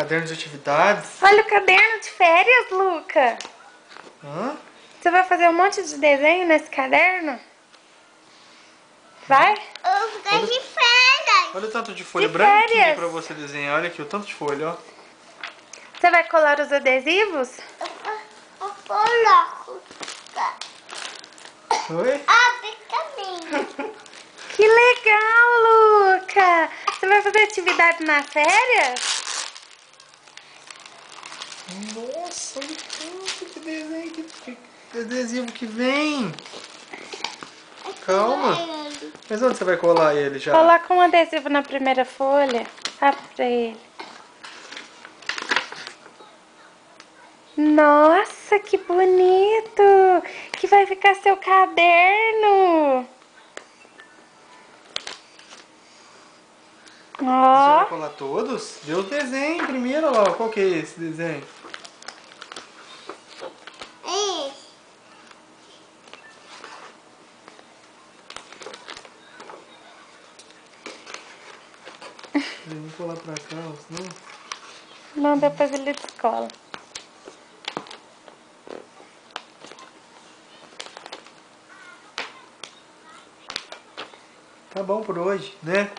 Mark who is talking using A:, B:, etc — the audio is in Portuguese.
A: Caderno de atividades.
B: Olha o caderno de férias, Luca.
A: Hã?
B: Você vai fazer um monte de desenho nesse caderno? Vai?
C: Eu fiquei de férias.
A: Olha o tanto de folha
B: De
A: branquinha
B: férias.
A: pra você desenhar. Olha aqui o tanto de folha, ó.
B: Você vai colar os adesivos?
C: Eu coloco.
A: Oi?
C: Abre caminho.
B: Que legal, Luca. Você vai fazer atividade nas férias?
A: Nossa, olha o tanto de desenho que adesivo que vem. Calma. Mas onde você vai colar ele já?
B: Coloca um adesivo na primeira folha. Abre pra ele. Nossa, que bonito! Que vai ficar seu caderno.
A: Você vai
B: Ó,
A: colar todos? Vê o desenho primeiro, olha lá. Qual que é esse desenho?
C: Isso.
A: Vamos colar pra cá, senão...
B: não, depois ele descola.
A: Tá bom por hoje, né?